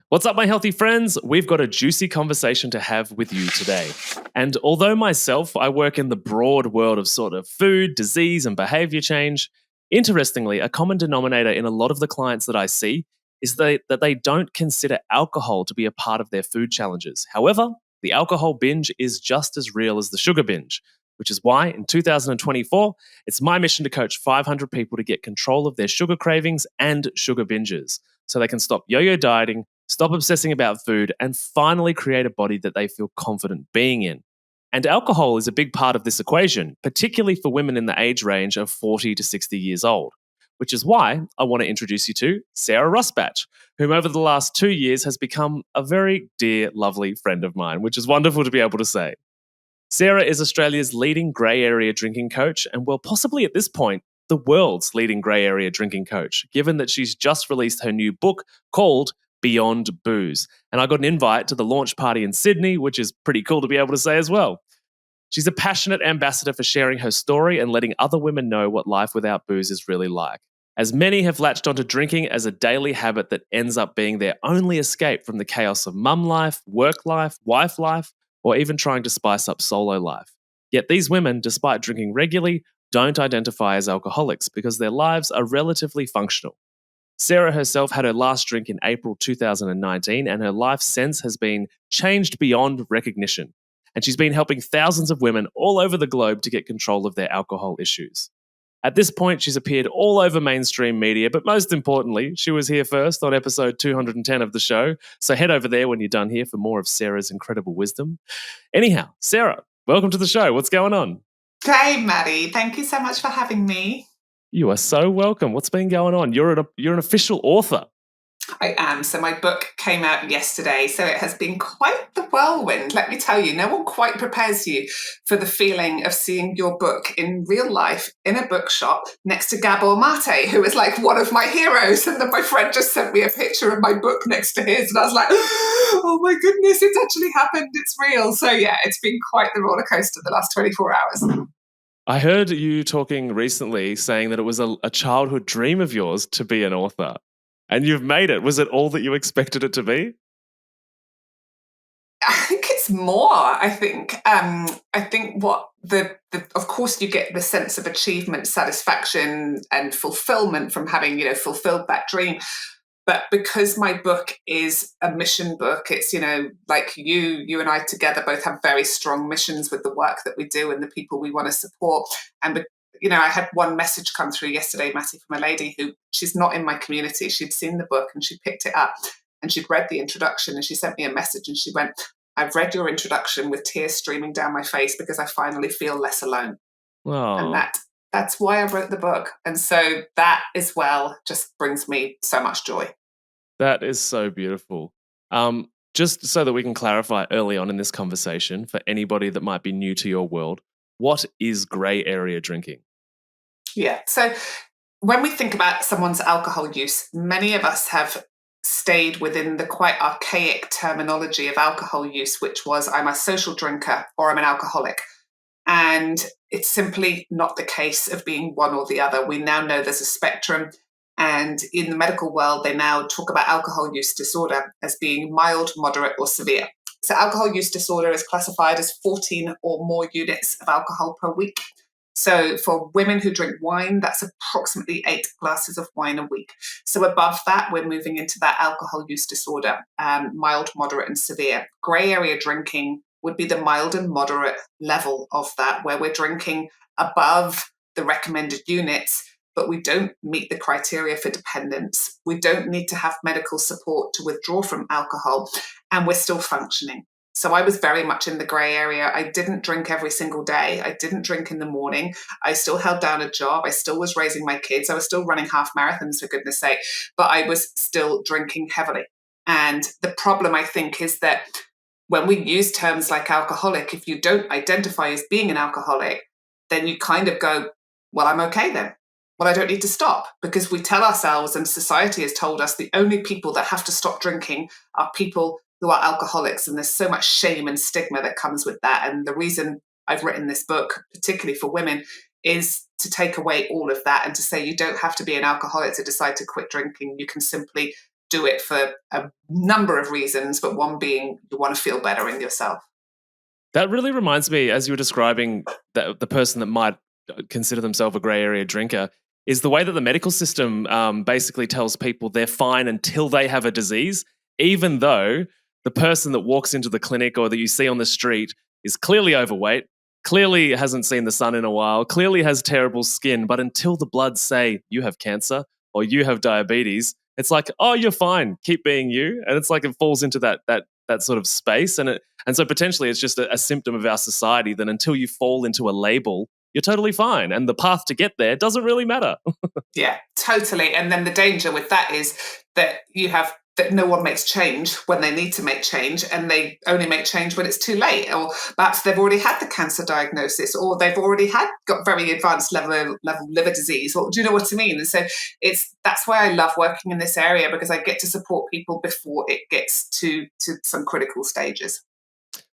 What's up, my healthy friends? We've got a juicy conversation to have with you today. And although myself, I work in the broad world of sort of food, disease, and behavior change, interestingly, a common denominator in a lot of the clients that I see is that they don't consider alcohol to be a part of their food challenges. However, the alcohol binge is just as real as the sugar binge, which is why in 2024, it's my mission to coach 500 people to get control of their sugar cravings and sugar binges so they can stop yo-yo dieting, stop obsessing about food, and finally create a body that they feel confident being in. And alcohol is a big part of this equation, particularly for women in the age range of 40 to 60 years old, which is why I want to introduce you to Sarah Rusbatch, whom over the last 2 years has become a very dear, lovely friend of mine, which is wonderful to be able to say. Sarah is Australia's leading grey area drinking coach, and well, possibly at this point, the world's leading grey area drinking coach, given that she's just released her new book called Beyond Booze. And I got an invite to the launch party in Sydney, which is pretty cool to be able to say as well. She's a passionate ambassador for sharing her story and letting other women know what life without booze is really like, as many have latched onto drinking as a daily habit that ends up being their only escape from the chaos of mum life, work life, wife life, or even trying to spice up solo life. Yet these women, despite drinking regularly, don't identify as alcoholics because their lives are relatively functional. Sarah herself had her last drink in April 2019, and her life since has been changed beyond recognition. And she's been helping thousands of women all over the globe to get control of their alcohol issues. At this point, she's appeared all over mainstream media, but most importantly, she was here first on episode 210 of the show. So head over there when you're done here for more of Sarah's incredible wisdom. Anyhow, Sarah, welcome to the show. What's going on? Hey, Maddie. Thank you so much for having me. You are so welcome. What's been going on? You're an official author. I am. So my book came out yesterday. So it has been quite the whirlwind, let me tell you. No one quite prepares you for the feeling of seeing your book in real life in a bookshop next to Gabor Mate, who is like one of my heroes. And then my friend just sent me a picture of my book next to his. And I was like, oh my goodness, it's actually happened. It's real. So yeah, it's been quite the roller coaster the last 24 hours. I heard you talking recently saying that it was a childhood dream of yours to be an author. And you've made it. Was it all that you expected it to be? I think it's more. I think what the of course you get the sense of achievement, satisfaction, and fulfillment from having fulfilled that dream. But because my book is a mission book, it's like you and I together both have very strong missions with the work that we do and the people we want to support. And I had one message come through yesterday, Matty, from a lady who she's not in my community. She'd seen the book and she picked it up and she'd read the introduction and she sent me a message and she went, I've read your introduction with tears streaming down my face because I finally feel less alone. Oh. And that's why I wrote the book. And so that as well just brings me so much joy. That is so beautiful. Just so that we can clarify early on in this conversation for anybody that might be new to your world, what is grey area drinking? Yeah. So when we think about someone's alcohol use, many of us have stayed within the quite archaic terminology of alcohol use, which was I'm a social drinker or I'm an alcoholic. And it's simply not the case of being one or the other. We now know there's a spectrum. And in the medical world, they now talk about alcohol use disorder as being mild, moderate, or severe. So alcohol use disorder is classified as 14 or more units of alcohol per week. So for women who drink wine, that's approximately 8 glasses of wine a week. So above that, we're moving into that alcohol use disorder, mild, moderate, and severe. Grey area drinking would be the mild and moderate level of that, where we're drinking above the recommended units, but we don't meet the criteria for dependence. We don't need to have medical support to withdraw from alcohol, and we're still functioning. So I was very much in the grey area. I didn't drink every single day. I didn't drink in the morning. I still held down a job. I still was raising my kids. I was still running half marathons, for goodness sake, but I was still drinking heavily. And the problem, I think, is that when we use terms like alcoholic, if you don't identify as being an alcoholic, then you kind of go, well, I'm okay then. Well, I don't need to stop, because we tell ourselves, and society has told us, the only people that have to stop drinking are people who are alcoholics. And there's so much shame and stigma that comes with that. And the reason I've written this book, particularly for women, is to take away all of that and to say you don't have to be an alcoholic to decide to quit drinking. You can simply do it for a number of reasons, but one being you want to feel better in yourself. That really reminds me, as you were describing the person that might consider themselves a grey area drinker, is the way that the medical system basically tells people they're fine until they have a disease, even though the person that walks into the clinic or that you see on the street is clearly overweight, clearly hasn't seen the sun in a while, clearly has terrible skin, but until the bloods say you have cancer or you have diabetes, it's like, oh, you're fine, keep being you. And it's like it falls into that sort of space. And so potentially it's just a symptom of our society that until you fall into a label, you're totally fine. And the path to get there doesn't really matter. Yeah, totally. And then the danger with that is that that no one makes change when they need to make change, and they only make change when it's too late, or perhaps they've already had the cancer diagnosis, or they've already got very advanced level liver disease, or do you know what I mean? And so that's why I love working in this area, because I get to support people before it gets to some critical stages.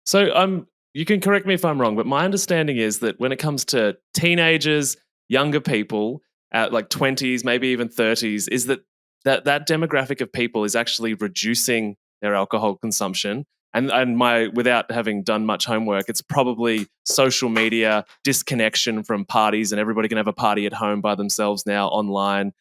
So you can correct me if I'm wrong, but my understanding is that when it comes to teenagers, younger people at like 20s, maybe even 30s, is that demographic of people is actually reducing their alcohol consumption. And without having done much homework, it's probably social media, disconnection from parties, and everybody can have a party at home by themselves now online.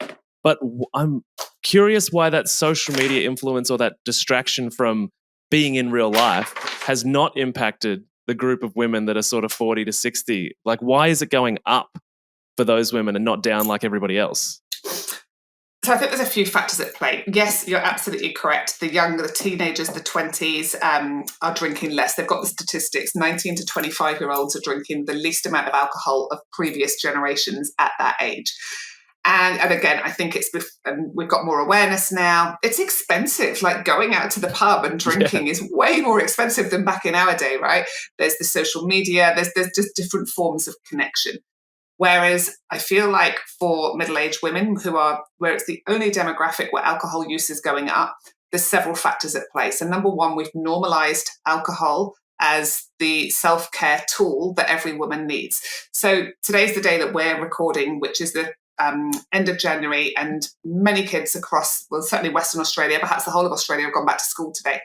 But I'm curious why that social media influence or that distraction from being in real life has not impacted the group of women that are sort of 40 to 60. Like, why is it going up for those women and not down like everybody else? So I think there's a few factors at play. Yes, you're absolutely correct. The teenagers, the 20s are drinking less. They've got the statistics. 19 to 25-year-olds are drinking the least amount of alcohol of previous generations at that age. And again, I think we've got more awareness now. It's expensive. Like going out to the pub and drinking is way more expensive than back in our day, right? There's the social media. There's just different forms of connection. Whereas I feel like for middle-aged women where it's the only demographic where alcohol use is going up, there's several factors at play. So number one, we've normalized alcohol as the self-care tool that every woman needs. So today's the day that we're recording, which is the end of January, and many kids across, well, certainly Western Australia, perhaps the whole of Australia, have gone back to school today.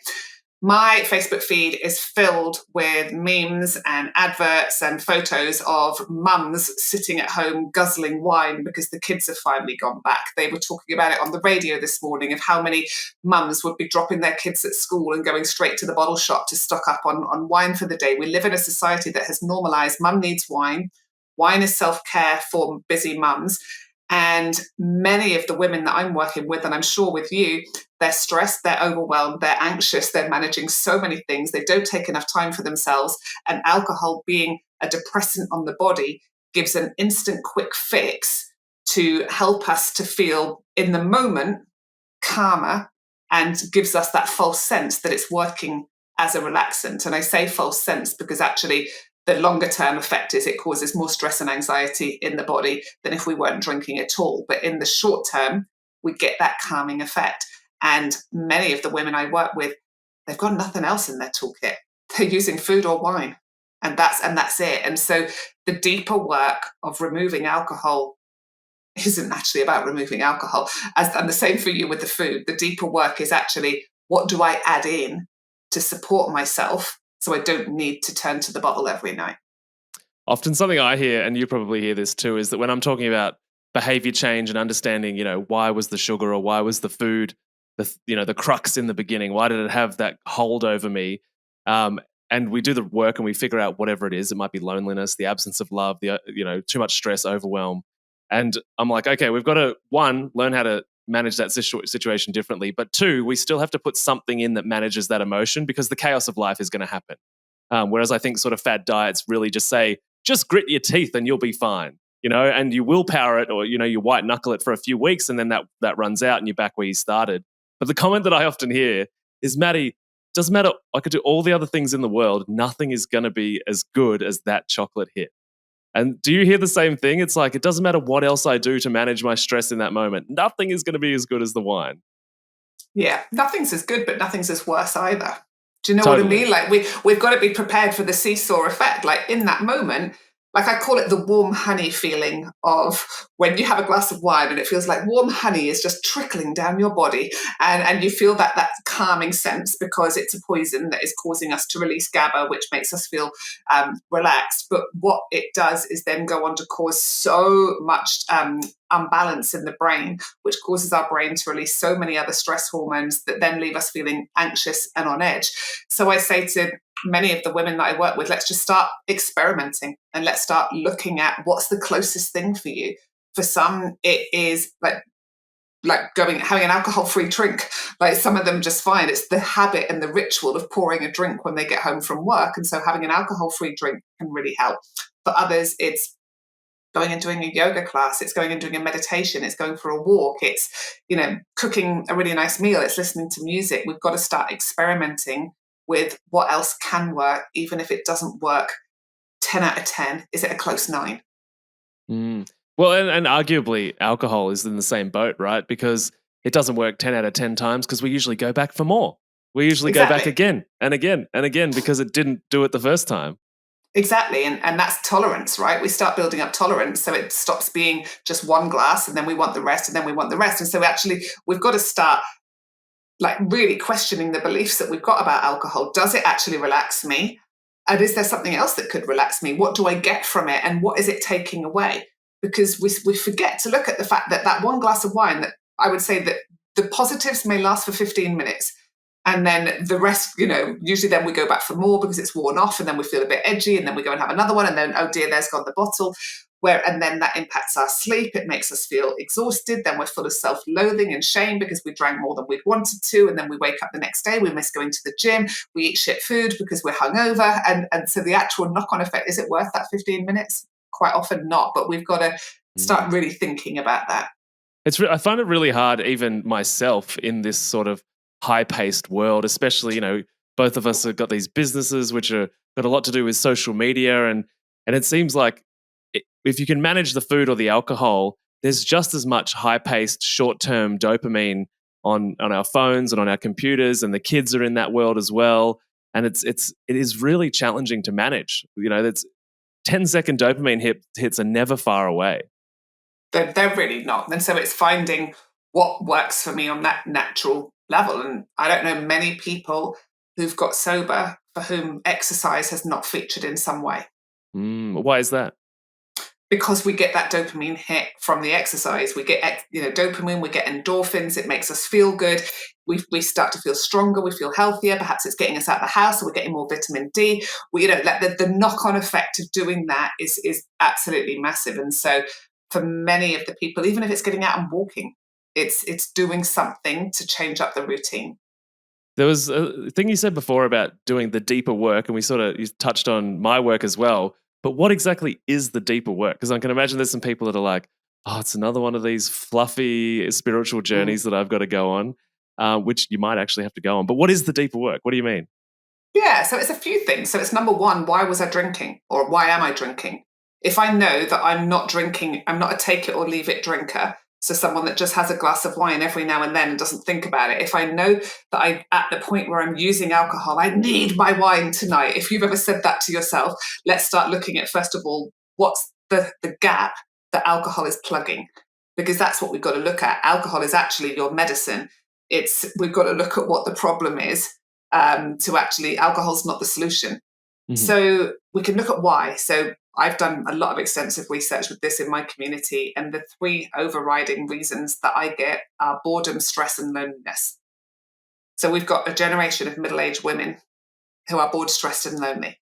My Facebook feed is filled with memes and adverts and photos of mums sitting at home guzzling wine because the kids have finally gone back. They were talking about it on the radio this morning of how many mums would be dropping their kids at school and going straight to the bottle shop to stock up on wine for the day. We live in a society that has normalised mum needs wine. Wine is self-care for busy mums. And many of the women that I'm working with, and I'm sure with you, they're stressed, they're overwhelmed, they're anxious, they're managing so many things, they don't take enough time for themselves. And alcohol, being a depressant on the body, gives an instant quick fix to help us to feel in the moment calmer, and gives us that false sense that it's working as a relaxant. And I say false sense because actually the longer term effect is it causes more stress and anxiety in the body than if we weren't drinking at all. But in the short term, we get that calming effect. And many of the women I work with, they've got nothing else in their toolkit. They're using food or wine, and that's it. And so the deeper work of removing alcohol isn't actually about removing alcohol. And the same for you with the food. The deeper work is actually, what do I add in to support myself so I don't need to turn to the bottle every night? Often something I hear, and you probably hear this too, is that when I'm talking about behavior change and understanding, why was the sugar or why was the food, the crux in the beginning, why did it have that hold over me? And we do the work and we figure out whatever it is. It might be loneliness, the absence of love, too much stress, overwhelm. And I'm like, okay, we've got to, one, learn how to manage that situation differently. But two, we still have to put something in that manages that emotion, because the chaos of life is going to happen. Whereas I think sort of fad diets really just say, just grit your teeth and you'll be fine, and you willpower it, or, you white knuckle it for a few weeks and then that runs out and you're back where you started. But the comment that I often hear is, Maddie, doesn't matter, I could do all the other things in the world, nothing is going to be as good as that chocolate hit. And do you hear the same thing? It's like, it doesn't matter what else I do to manage my stress in that moment, nothing is going to be as good as the wine. Yeah, nothing's as good, but nothing's as worse either. Do you know Totally. what I mean? Like we've got to be prepared for the seesaw effect. Like in that moment, like I call it the warm honey feeling of when you have a glass of wine and it feels like warm honey is just trickling down your body, and you feel that calming sense because it's a poison that is causing us to release GABA, which makes us feel relaxed. But what it does is then go on to cause so much unbalance in the brain, which causes our brain to release so many other stress hormones that then leave us feeling anxious and on edge. So I say to many of the women that I work with, let's just start experimenting and let's start looking at what's the closest thing for you. For some, it is like having an alcohol-free drink. Like some of them just find it's the habit and the ritual of pouring a drink when they get home from work, and so having an alcohol-free drink can really help. For others, it's going and doing a yoga class, it's going and doing a meditation, it's going for a walk, it's cooking a really nice meal, it's listening to music. We've got to start experimenting with what else can work, even if it doesn't work 10 out of 10. Is it a close 9? Well, and arguably alcohol is in the same boat, right? Because it doesn't work 10 out of 10 times because we usually go back for more. We usually go back again and again and again because it didn't do it the first time. Exactly. And that's tolerance, right? We start building up tolerance. So it stops being just one glass and then we want the rest and then we want the rest. And so actually we've got to start like really questioning the beliefs that we've got about alcohol. Does it actually relax me? And is there something else that could relax me? What do I get from it? And what is it taking away? Because we forget to look at the fact that one glass of wine, that I would say that the positives may last for 15 minutes. And then the rest, usually then we go back for more because it's worn off and then we feel a bit edgy and then we go and have another one and then, oh dear, there's gone the bottle. And then that impacts our sleep. It makes us feel exhausted. Then we're full of self-loathing and shame because we drank more than we'd wanted to. And then we wake up the next day, we miss going to the gym. We eat shit food because we're hungover. And so the actual knock-on effect, is it worth that 15 minutes? Quite often not, but we've got to start really thinking about that. I find it really hard, even myself, in this sort of high-paced world, especially, both of us have got these businesses which are got a lot to do with social media, and it seems like if you can manage the food or the alcohol, there's just as much high-paced, short-term dopamine on our phones and on our computers, and the kids are in that world as well, and it is really challenging to manage. That's 10-second dopamine hits are never far away. They're really not. And so it's finding what works for me on that natural level. And I don't know many people who've got sober for whom exercise has not featured in some way. Why is that? Because we get that dopamine hit from the exercise. We get dopamine, we get endorphins, it makes us feel good. We start to feel stronger, we feel healthier. Perhaps it's getting us out of the house, so we're getting more vitamin D. The knock-on effect of doing that is absolutely massive. And so for many of the people, even if it's getting out and walking, it's doing something to change up the routine. There was a thing you said before about doing the deeper work, and you touched on my work as well. But what exactly is the deeper work? Because I can imagine there's some people that are like, oh, it's another one of these fluffy spiritual journeys that I've got to go on, which you might actually have to go on. But what is the deeper work? What do you mean? Yeah, so it's a few things. So it's number one, why was I drinking? Or why am I drinking? If I know that I'm not drinking, I'm not a take it or leave it drinker, so someone that just has a glass of wine every now and then and doesn't think about it. If I know that I'm at the point where I'm using alcohol, I need my wine tonight. If you've ever said that to yourself, let's start looking at, first of all, what's the gap that alcohol is plugging? Because that's what we've got to look at. Alcohol is actually your medicine. We've got to look at what the problem is. Alcohol's not the solution. Mm-hmm. So we can look at why. So I've done a lot of extensive research with this in my community, and the 3 overriding reasons that I get are boredom, stress, and loneliness. So we've got a generation of middle-aged women who are bored, stressed, and lonely.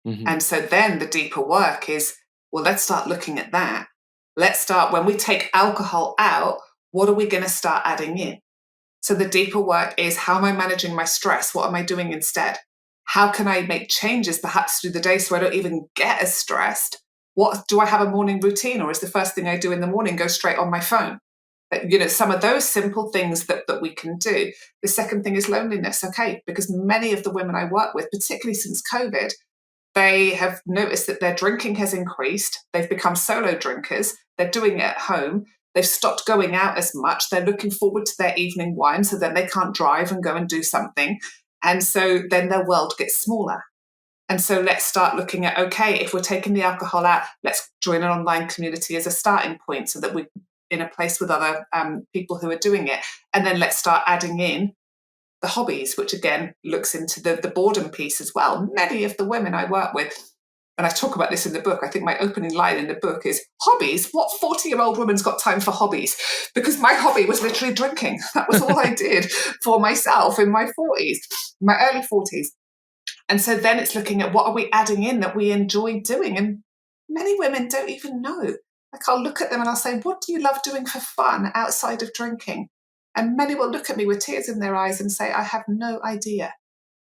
Mm-hmm. And so then the deeper work is, well, let's start looking at that. Let's start, when we take alcohol out, what are we going to start adding in? So the deeper work is, how am I managing my stress? What am I doing instead? How can I make changes perhaps through the day so I don't even get as stressed? Do I have a morning routine, or is the first thing I do in the morning go straight on my phone? Some of those simple things that we can do. The second thing is loneliness. Okay, because many of the women I work with, particularly since COVID, they have noticed that their drinking has increased. They've become solo drinkers. They're doing it at home. They've stopped going out as much. They're looking forward to their evening wine so then they can't drive and go and do something. And so then their world gets smaller. And so let's start looking at, okay, if we're taking the alcohol out, let's join an online community as a starting point so that we're in a place with other people who are doing it. And then let's start adding in the hobbies, which again looks into the boredom piece as well. Many of the women I work with, and I talk about this in the book, I think my opening line in the book is, hobbies? What 40-year-old woman's got time for hobbies? Because my hobby was literally drinking. That was all I did for myself in my 40s, my early 40s. And so then it's looking at what are we adding in that we enjoy doing? And many women don't even know. Like, I'll look at them and I'll say, what do you love doing for fun outside of drinking? And many will look at me with tears in their eyes and say, I have no idea.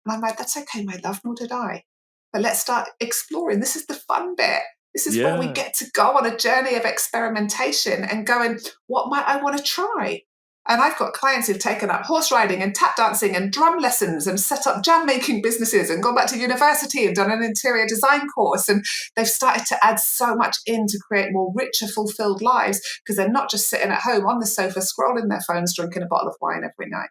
And I'm like, that's okay, my love, nor did I. But let's start exploring. This is the fun bit. This is where we Yeah. get to go on a journey of experimentation and going, what might I want to try? And I've got clients who've taken up horse riding and tap dancing and drum lessons and set up jam making businesses and gone back to university and done an interior design course. And they've started to add so much in to create more richer, fulfilled lives because they're not just sitting at home on the sofa, scrolling their phones, drinking a bottle of wine every night.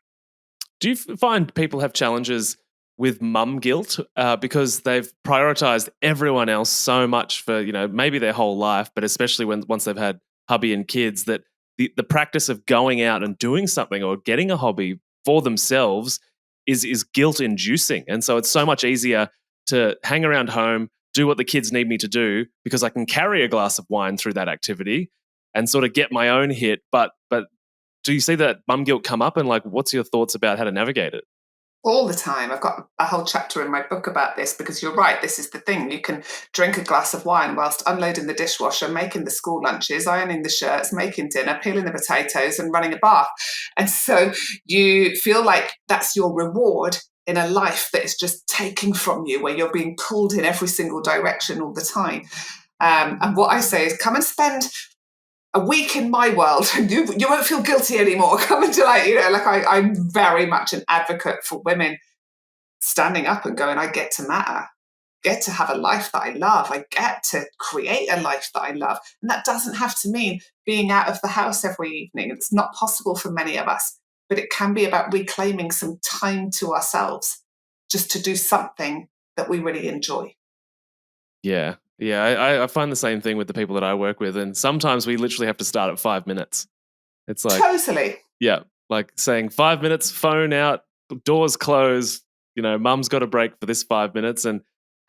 Do you find people have challenges with mum guilt because they've prioritized everyone else so much for, maybe their whole life, but especially once they've had hubby and kids, that the practice of going out and doing something or getting a hobby for themselves is guilt inducing. And so it's so much easier to hang around home, do what the kids need me to do because I can carry a glass of wine through that activity and sort of get my own hit. But do you see that mum guilt come up, and like, what's your thoughts about how to navigate it? All the time. I've got a whole chapter in my book about this because you're right, this is the thing. You can drink a glass of wine whilst unloading the dishwasher, making the school lunches, ironing the shirts, making dinner, peeling the potatoes, and running a bath. And so you feel like that's your reward in a life that is just taking from you, where you're being pulled in every single direction all the time. And what I say is, come and spend a week in my world and you won't feel guilty anymore. Come and I'm very much an advocate for women standing up and going, I get to matter, get to have a life that I love, I get to create a life that I love. And that doesn't have to mean being out of the house every evening. It's not possible for many of us, but it can be about reclaiming some time to ourselves just to do something that we really enjoy. Yeah. Yeah. I find the same thing with the people that I work with. And sometimes we literally have to start at 5 minutes. It's like, Totally. yeah, like saying 5 minutes, phone out, doors closed, mum's got a break for this 5 minutes. And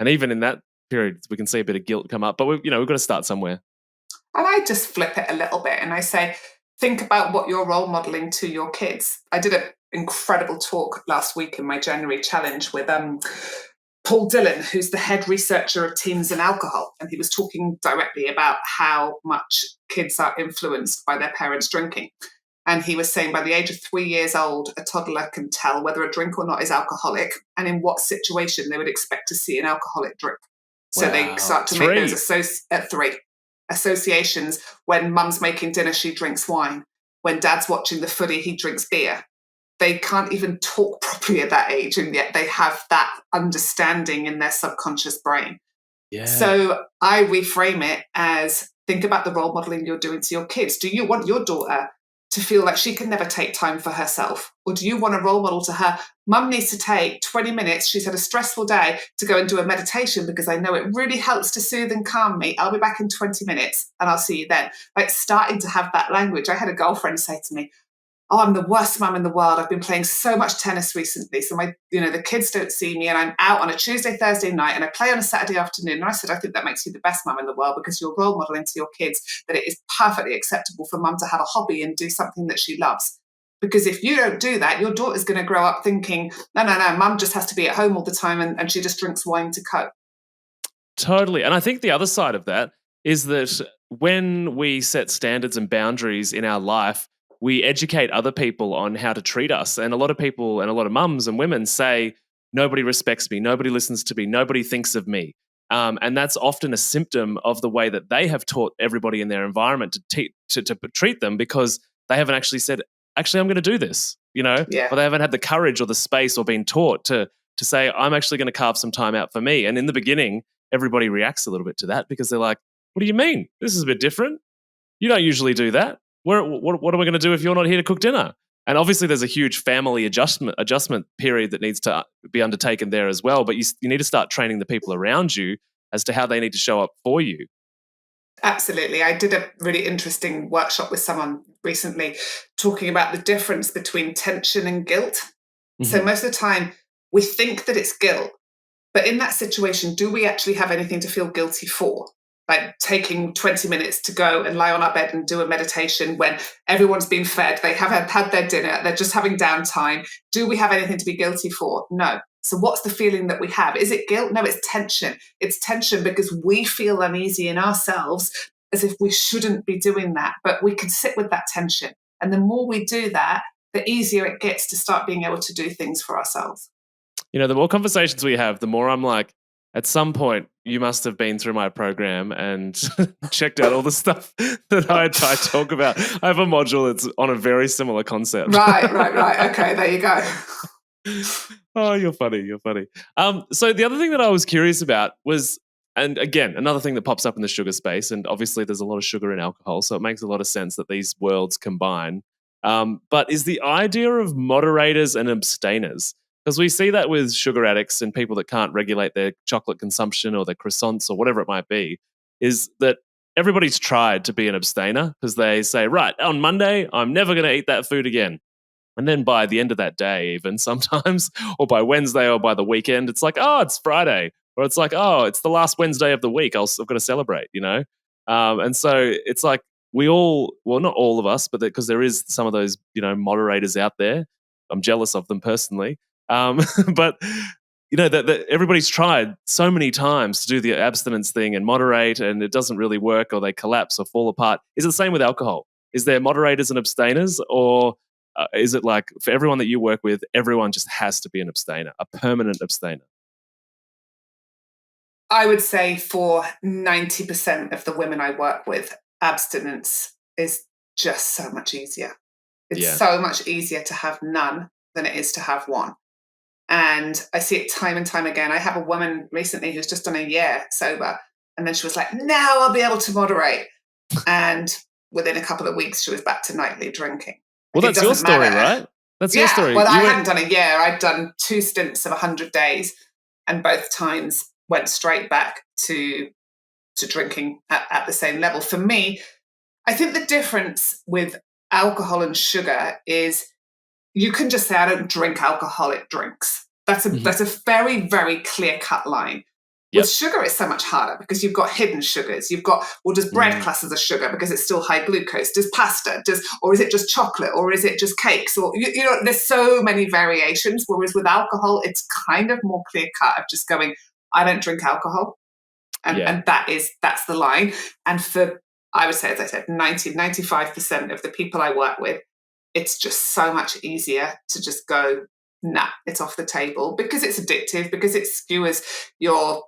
even in that period, we can see a bit of guilt come up, but we've got to start somewhere. And I just flip it a little bit and I say, think about what you're role modeling to your kids. I did an incredible talk last week in my January challenge with Paul Dillon, who's the head researcher of teens and alcohol. And he was talking directly about how much kids are influenced by their parents drinking. And he was saying by the age of 3 years old, a toddler can tell whether a drink or not is alcoholic and in what situation they would expect to see an alcoholic drink. So they start to make those at 3 associations. When mum's making dinner, she drinks wine. When dad's watching the footy, he drinks beer. They can't even talk properly at that age, and yet they have that understanding in their subconscious brain. Yeah. So I reframe it as, think about the role modeling you're doing to your kids. Do you want your daughter to feel like she can never take time for herself? Or do you want a role model to her? Mum needs to take 20 minutes. She's had a stressful day to go and do a meditation because I know it really helps to soothe and calm me. I'll be back in 20 minutes and I'll see you then. Like, starting to have that language. I had a girlfriend say to me, oh, I'm the worst mum in the world. I've been playing so much tennis recently. So the kids don't see me and I'm out on a Tuesday, Thursday night and I play on a Saturday afternoon. And I said, I think that makes you the best mum in the world because you're role modeling to your kids that it is perfectly acceptable for mum to have a hobby and do something that she loves. Because if you don't do that, your daughter's going to grow up thinking, no, mum just has to be at home all the time and she just drinks wine to cope. Totally. And I think the other side of that is that when we set standards and boundaries in our life, we educate other people on how to treat us. And a lot of people and a lot of mums and women say, nobody respects me, nobody listens to me, nobody thinks of me. And that's often a symptom of the way that they have taught everybody in their environment to treat them, because they haven't actually said, actually, I'm going to do this, Yeah. or they haven't had the courage or the space or been taught to say, I'm actually going to carve some time out for me. And in the beginning, everybody reacts a little bit to that because they're like, what do you mean? This is a bit different. You don't usually do that. What are we going to do if you're not here to cook dinner? And obviously there's a huge family adjustment period that needs to be undertaken there as well. But you need to start training the people around you as to how they need to show up for you. Absolutely. I did a really interesting workshop with someone recently talking about the difference between tension and guilt. So Mm-hmm. most of the time we think that it's guilt, but in that situation, do we actually have anything to feel guilty for? Like taking 20 minutes to go and lie on our bed and do a meditation when everyone's been fed, they have had their dinner, they're just having downtime. Do we have anything to be guilty for? No. So what's the feeling that we have? Is it guilt? No, it's tension. It's tension because we feel uneasy in ourselves as if we shouldn't be doing that, but we can sit with that tension. And the more we do that, the easier it gets to start being able to do things for ourselves. The more conversations we have, the more I'm like, at some point, you must have been through my program and checked out all the stuff that I talk about. I have a module that's on a very similar concept. Right. Okay, there you go. Oh, you're funny. You're funny. So the other thing that I was curious about was, and again, another thing that pops up in the sugar space, and obviously there's a lot of sugar in alcohol, so it makes a lot of sense that these worlds combine. But is the idea of moderators and abstainers. Because we see that with sugar addicts and people that can't regulate their chocolate consumption or their croissants or whatever it might be, is that everybody's tried to be an abstainer because they say, right, on Monday, I'm never going to eat that food again. And then by the end of that day, even sometimes, or by Wednesday or by the weekend, it's like, oh, it's Friday. Or it's like, oh, it's the last Wednesday of the week. I've got to celebrate, And so it's like we all, well, not all of us, but because there is some of those, moderators out there. I'm jealous of them personally. But, that everybody's tried so many times to do the abstinence thing and moderate, and it doesn't really work, or they collapse or fall apart. Is it the same with alcohol? Is there moderators and abstainers, or is it like for everyone that you work with, everyone just has to be an abstainer, a permanent abstainer? I would say for 90% of the women I work with, abstinence is just so much easier. It's Yeah. so much easier to have none than it is to have one. And I see it time and time again. I have a woman recently who's just done a year sober. And then she was like, now I'll be able to moderate. And within a couple of weeks, she was back to nightly drinking. Well, Like, that's your story, right? That's your story. Well, I hadn't done a year. I'd done 2 stints of 100 days. And both times went straight back to drinking at the same level. For me, I think the difference with alcohol and sugar is you can just say, I don't drink alcoholic drinks. That's a very, very clear cut line. With sugar, it's so much harder because you've got hidden sugars. You've got, well, does bread class as a sugar because it's still high glucose? Does pasta? Or is it just chocolate? Or is it just cakes? Or, there's so many variations. Whereas with alcohol, it's kind of more clear cut of just going, I don't drink alcohol. And that's the line. And for, I would say, as I said, 95% of the people I work with, it's just so much easier to just go, nah, it's off the table, because it's addictive, because it skewers your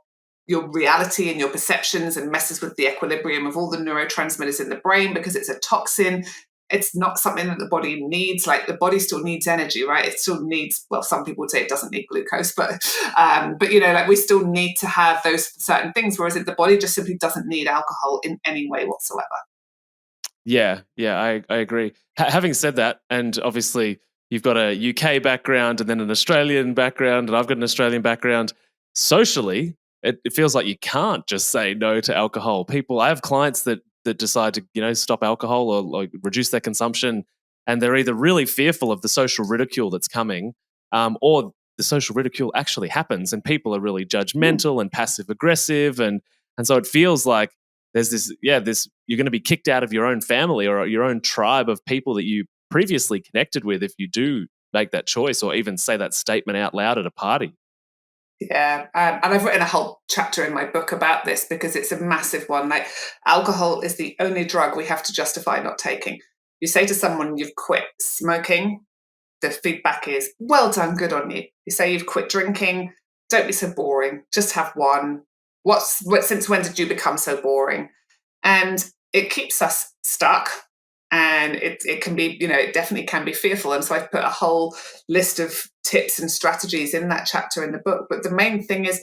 reality and your perceptions and messes with the equilibrium of all the neurotransmitters in the brain, because it's a toxin. It's not something that the body needs. Like, the body still needs energy, right? It still needs, well, some people would say it doesn't need glucose, but like, we still need to have those certain things, whereas the body just simply doesn't need alcohol in any way whatsoever. Yeah, I agree. Having said that, and obviously you've got a UK background and then an Australian background, and I've got an Australian background. Socially, it feels like you can't just say no to alcohol. I have clients that decide to stop alcohol or reduce their consumption, and they're either really fearful of the social ridicule that's coming, or the social ridicule actually happens, and people are really judgmental and passive aggressive, and so it feels like there's this you're going to be kicked out of your own family or your own tribe of people that you previously connected with if you do make that choice or even say that statement out loud at a party. Yeah, and I've written a whole chapter in my book about this because it's a massive one. Like, alcohol is the only drug we have to justify not taking. You say to someone you've quit smoking, the feedback is, well done, good on you. You say you've quit drinking, don't be so boring, just have one. Since when did you become so boring? And it keeps us stuck. And it can be, it definitely can be fearful. And so I've put a whole list of tips and strategies in that chapter in the book. But the main thing is,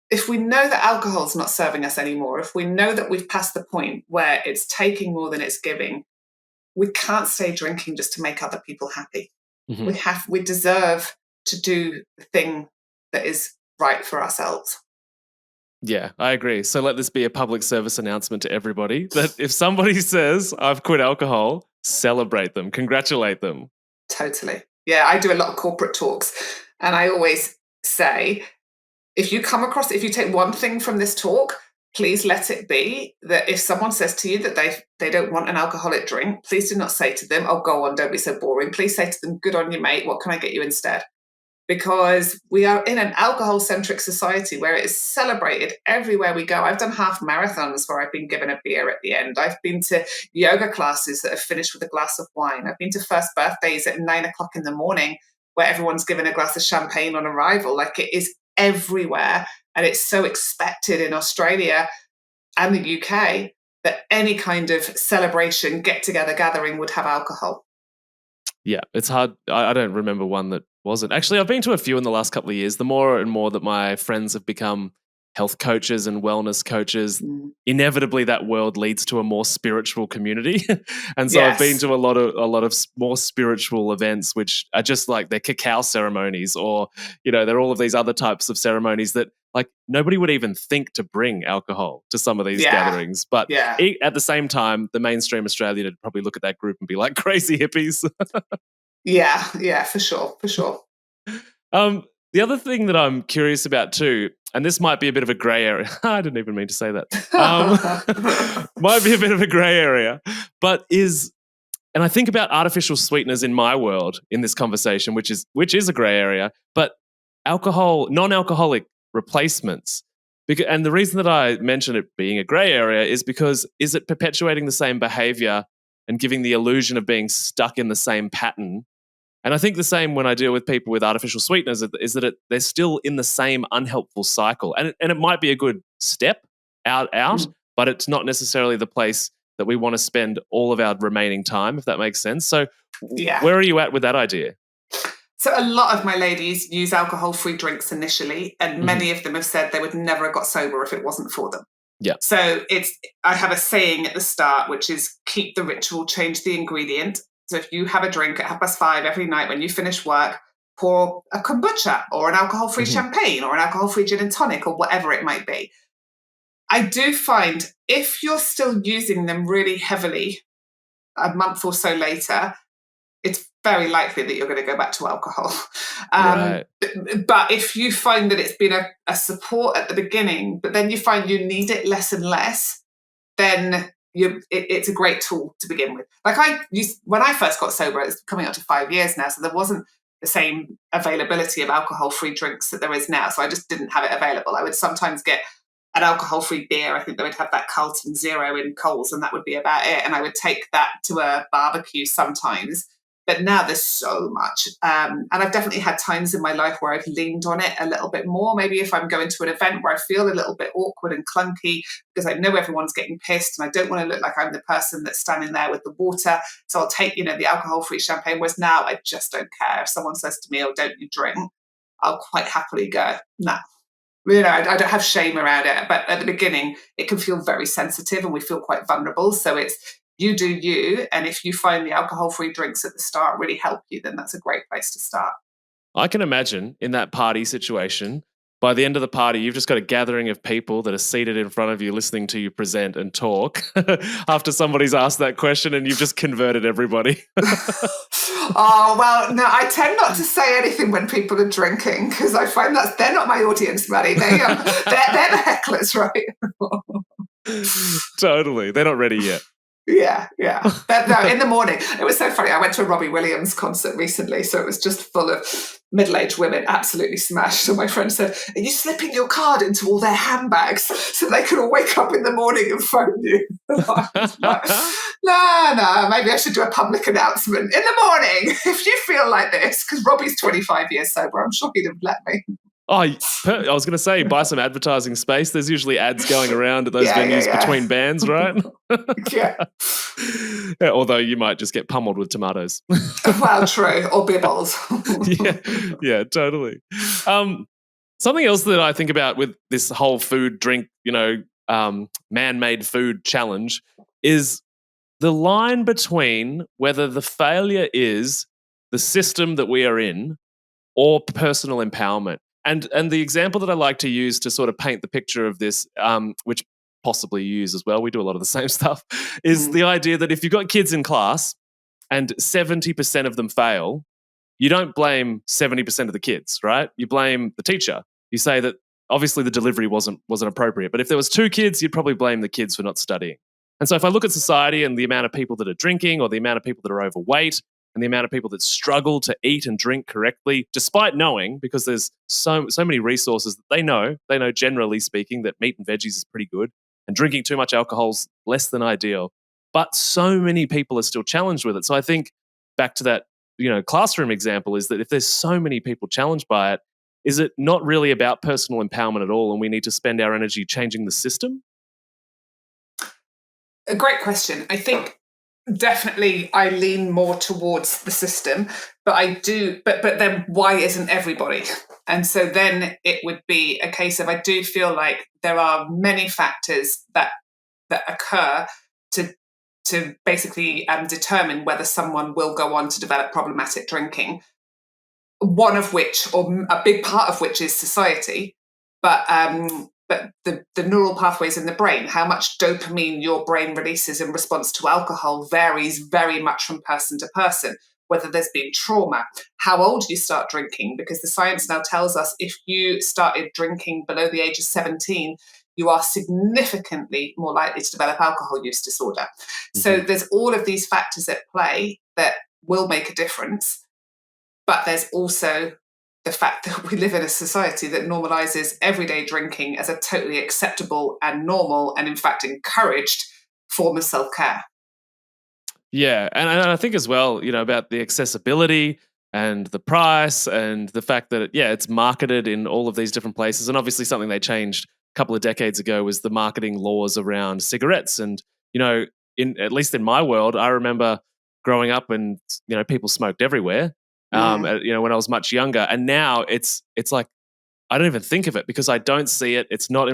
if we know that alcohol is not serving us anymore, if we know that we've passed the point where it's taking more than it's giving, we can't stay drinking just to make other people happy. Mm-hmm. We deserve to do the thing that is right for ourselves. Yeah, I agree. So let this be a public service announcement to everybody that if somebody says, I've quit alcohol, celebrate them, congratulate them. Totally. Yeah, I do a lot of corporate talks, and I always say, if you take one thing from this talk, please let it be that if someone says to you that they don't want an alcoholic drink, please do not say to them, oh, go on, don't be so boring. Please say to them, good on you, mate. What can I get you instead? Because we are in an alcohol-centric society where it is celebrated everywhere we go. I've done half marathons where I've been given a beer at the end. I've been to yoga classes that have finished with a glass of wine. I've been to first birthdays at 9:00 in the morning where everyone's given a glass of champagne on arrival. Like, it is everywhere. And it's so expected in Australia and the UK that any kind of celebration, get-together, gathering would have alcohol. Yeah, it's hard. I don't remember one that wasn't. Actually, I've been to a few in the last couple of years. The more and more that my friends have become health coaches and wellness coaches, inevitably that world leads to a more spiritual community. And so I've been to a lot of more spiritual events, which are just like they're cacao ceremonies, or they're all of these other types of ceremonies that like nobody would even think to bring alcohol to some of these gatherings. But at the same time, the mainstream Australian would probably look at that group and be like crazy hippies. Yeah, for sure. The other thing that I'm curious about too, and this might be a bit of a grey area. I didn't even mean to say that. Might be a bit of a grey area, and I think about artificial sweeteners in my world in this conversation, which is a grey area, but non-alcoholic replacements. And the reason that I mention it being a grey area is because is it perpetuating the same behavior and giving the illusion of being stuck in the same pattern? And I think the same when I deal with people with artificial sweeteners is that they're still in the same unhelpful cycle. And it might be a good step out, but it's not necessarily the place that we want to spend all of our remaining time, if that makes sense. So where are you at with that idea? So a lot of my ladies use alcohol-free drinks initially, and many of them have said they would never have got sober if it wasn't for them. Yeah. So I have a saying at the start, which is keep the ritual, change the ingredient. So if you have a drink at 5:30 every night when you finish work, pour a kombucha or an alcohol-free champagne or an alcohol-free gin and tonic or whatever it might be. I do find if you're still using them really heavily a month or so later, it's very likely that you're going to go back to alcohol. Right. But if you find that it's been a support at the beginning, but then you find you need it less and less, then it's a great tool to begin with. Like when I first got sober, it's coming up to 5 years now, so there wasn't the same availability of alcohol-free drinks that there is now. So I just didn't have it available. I would sometimes get an alcohol-free beer. I think they would have that Carlton Zero in Coles, and that would be about it. And I would take that to a barbecue sometimes. But now there's so much. And I've definitely had times in my life where I've leaned on it a little bit more. Maybe if I'm going to an event where I feel a little bit awkward and clunky because I know everyone's getting pissed and I don't want to look like I'm the person that's standing there with the water. So I'll take, the alcohol-free champagne. Whereas now I just don't care. If someone says to me, oh, don't you drink? I'll quite happily go, no. I don't have shame around it. But at the beginning, it can feel very sensitive and we feel quite vulnerable. So it's, you do you, and if you find the alcohol-free drinks at the start really help you, then that's a great place to start. I can imagine in that party situation, by the end of the party, you've just got a gathering of people that are seated in front of you listening to you present and talk after somebody's asked that question and you've just converted everybody. Oh, well, no, I tend not to say anything when people are drinking because I find that they're not my audience, Maddie. They're the hecklers, right? Totally. They're not ready yet. Yeah. But no, in the morning, it was so funny. I went to a Robbie Williams concert recently, so it was just full of middle-aged women, absolutely smashed. So my friend said, are you slipping your card into all their handbags so they can all wake up in the morning and phone you? Like, no, maybe I should do a public announcement. In the morning, if you feel like this, because Robbie's 25 years sober, I'm sure he'd have let me. Oh, I was going to say, buy some advertising space. There's usually ads going around at those venues between bands, right? Yeah. Although you might just get pummeled with tomatoes. Well, true. Or bibbles. Yeah, totally. Something else that I think about with this whole food, drink, man-made food challenge is the line between whether the failure is the system that we are in or personal empowerment. And the example that I like to use to sort of paint the picture of this, which possibly you use as well, we do a lot of the same stuff, is the idea that if you've got kids in class and 70% of them fail, you don't blame 70% of the kids, right? You blame the teacher. You say that obviously the delivery wasn't appropriate, but if there was 2 kids, you'd probably blame the kids for not studying. And so if I look at society and the amount of people that are drinking or the amount of people that are overweight and the amount of people that struggle to eat and drink correctly, despite knowing, because there's so many resources that they know generally speaking that meat and veggies is pretty good and drinking too much alcohol is less than ideal. But so many people are still challenged with it. So I think back to that, classroom example is that if there's so many people challenged by it, is it not really about personal empowerment at all? And we need to spend our energy changing the system? A great question. I think definitely I lean more towards the system, but but then why isn't everybody? And so then it would be a case of, I do feel like there are many factors that occur to basically determine whether someone will go on to develop problematic drinking. One of which, or a big part of which, is society, but the neural pathways in the brain, how much dopamine your brain releases in response to alcohol varies very much from person to person. Whether there's been trauma, how old you start drinking, because the science now tells us if you started drinking below the age of 17, you are significantly more likely to develop alcohol use disorder. Mm-hmm. So there's all of these factors at play that will make a difference. But there's also the fact that we live in a society that normalizes everyday drinking as a totally acceptable and normal and, in fact, encouraged form of self-care. Yeah, and I think as well, about the accessibility and the price and the fact that, it's marketed in all of these different places. And obviously something they changed a couple of decades ago was the marketing laws around cigarettes. And, at least in my world, I remember growing up and, people smoked everywhere. When I was much younger, and now it's like I don't even think of it because I don't see it. It's not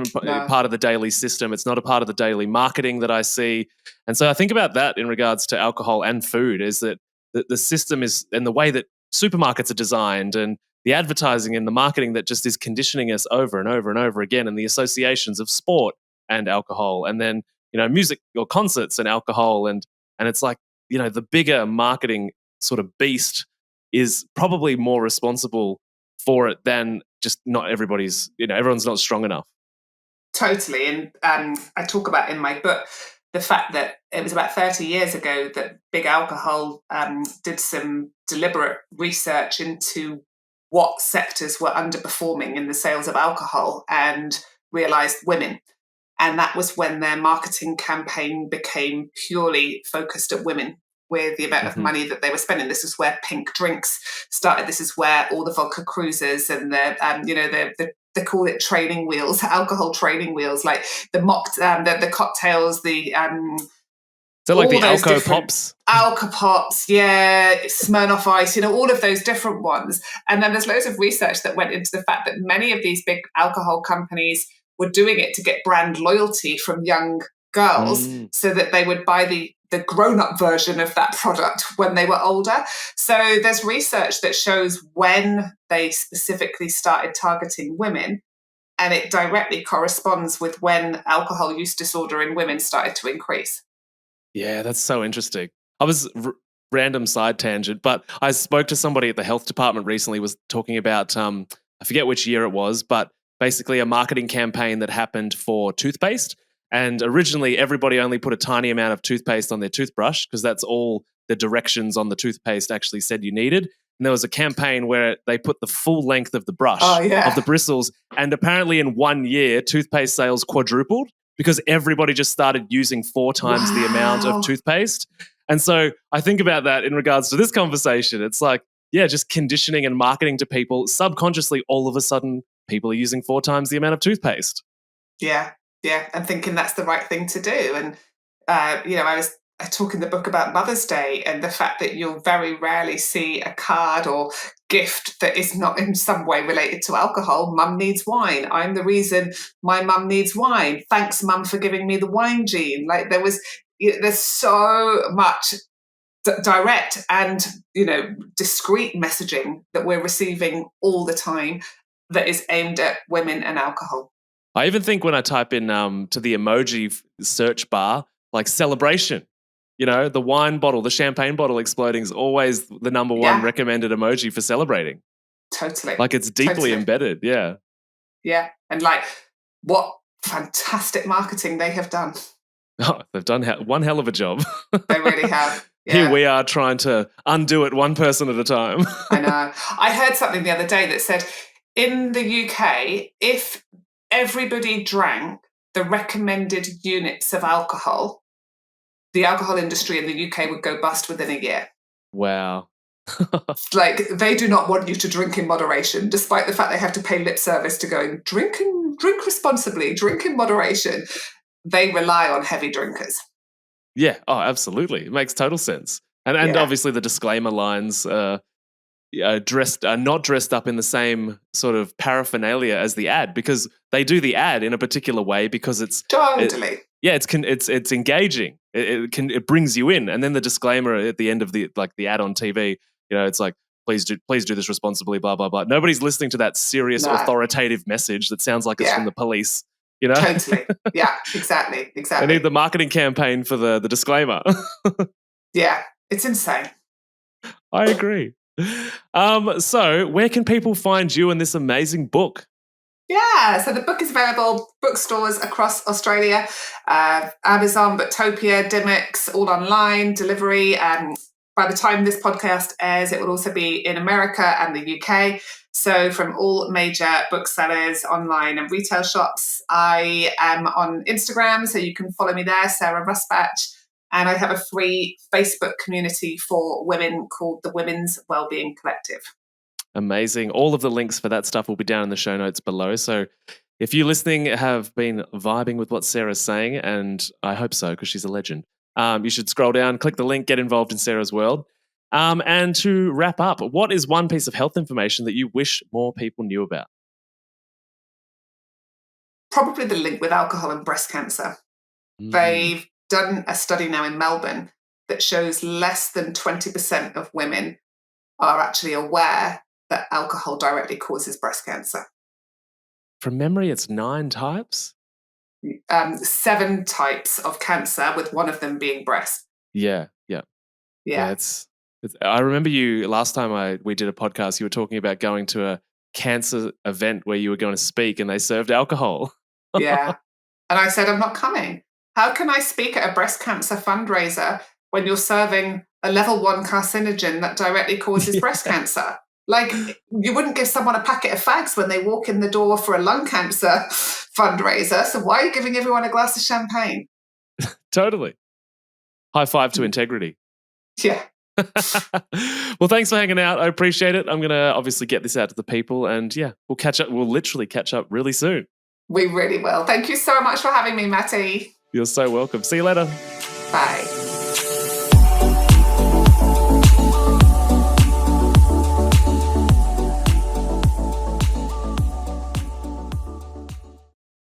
part of the daily system. It's not a part of the daily marketing that I see. And so I think about that in regards to alcohol and food, is that the system is, and the way that supermarkets are designed and the advertising and the marketing that just is conditioning us over and over and over again, and the associations of sport and alcohol, and then music or concerts and alcohol, and it's like the bigger marketing sort of beast is probably more responsible for it than just not everybody's, everyone's not strong enough. Totally. And I talk about in my book the fact that it was about 30 years ago that Big Alcohol did some deliberate research into what sectors were underperforming in the sales of alcohol and realized women. And that was when their marketing campaign became purely focused at women, with the amount of money that they were spending. This is where pink drinks started. This is where all the vodka cruisers and they call it training wheels, alcohol training wheels, like the mock, the cocktails, the so like the Alco Pops? Alco Pops, yeah, Smirnoff Ice, all of those different ones. And then there's loads of research that went into the fact that many of these big alcohol companies were doing it to get brand loyalty from young girls so that they would buy the grown-up version of that product when they were older. So there's research that shows when they specifically started targeting women, and it directly corresponds with when alcohol use disorder in women started to increase. Yeah, that's so interesting. I was random side tangent, but I spoke to somebody at the health department recently, was talking about, I forget which year it was, but basically a marketing campaign that happened for toothpaste. And originally, everybody only put a tiny amount of toothpaste on their toothbrush because that's all the directions on the toothpaste actually said you needed. And there was a campaign where they put the full length of the brush, of the bristles. And apparently in 1 year, toothpaste sales quadrupled because everybody just started using 4 times the amount of toothpaste. And so I think about that in regards to this conversation. It's like, just conditioning and marketing to people. Subconsciously, all of a sudden, people are using 4 times the amount of toothpaste. Yeah, and thinking that's the right thing to do. And, I talk in the book about Mother's Day and the fact that you'll very rarely see a card or gift that is not in some way related to alcohol. Mum needs wine. I'm the reason my mum needs wine. Thanks, Mum, for giving me the wine gene. Like, there was there's so much direct and discreet messaging that we're receiving all the time that is aimed at women and alcohol. I even think when I type in to the emoji search bar, like celebration, the wine bottle, the champagne bottle exploding is always the number one recommended emoji for celebrating. Totally. Like it's deeply embedded. Yeah. Yeah. And like what fantastic marketing they have done. Oh, they've done one hell of a job. They really have. Yeah. Here we are trying to undo it one person at a time. I know. I heard something the other day that said in the UK, if everybody drank the recommended units of alcohol, the alcohol industry in the UK would go bust within a year. Wow. Like they do not want you to drink in moderation, despite the fact they have to pay lip service to going drink responsibly, drink in moderation. They rely on heavy drinkers. Yeah. Oh, absolutely. It makes total sense. And obviously the disclaimer lines not dressed up in the same sort of paraphernalia as the ad, because they do the ad in a particular way because it's totally. It's engaging. It brings you in, and then the disclaimer at the end of the ad on TV, it's like please do this responsibly, blah blah blah. Nobody's listening to that serious authoritative message that sounds like it's from the police. Totally. Yeah, exactly. I need the marketing campaign for the disclaimer. Yeah, it's insane. I agree. So where can people find you and this amazing book? Yeah, so the book is available bookstores across Australia, Amazon, Booktopia, Dymocks, all online, delivery. By the time this podcast airs, it will also be in America and the UK. So from all major booksellers, online and retail shops. I am on Instagram, so you can follow me there, Sarah Rusbatch. And I have a free Facebook community for women called the Women's Wellbeing Collective. Amazing. All of the links for that stuff will be down in the show notes below. So if you listening have been vibing with what Sarah's saying, and I hope so because she's a legend, you should scroll down, click the link, get involved in Sarah's world. And to wrap up, what is one piece of health information that you wish more people knew about? Probably the link with alcohol and breast cancer. They've done a study now in Melbourne that shows less than 20% of women are actually aware that alcohol directly causes breast cancer. From memory, it's 9 types? 7 types of cancer, with one of them being breast. Yeah. I remember you last time we did a podcast, you were talking about going to a cancer event where you were going to speak and they served alcohol. Yeah. And I said, I'm not coming. How can I speak at a breast cancer fundraiser when you're serving a level 1 carcinogen that directly causes breast cancer? Like, you wouldn't give someone a packet of fags when they walk in the door for a lung cancer fundraiser. So why are you giving everyone a glass of champagne? Totally. High five to integrity. Yeah. Well, thanks for hanging out. I appreciate it. I'm going to obviously get this out to the people, and we'll catch up. We'll literally catch up really soon. We really will. Thank you so much for having me, Matty. You're so welcome. See you later. Bye.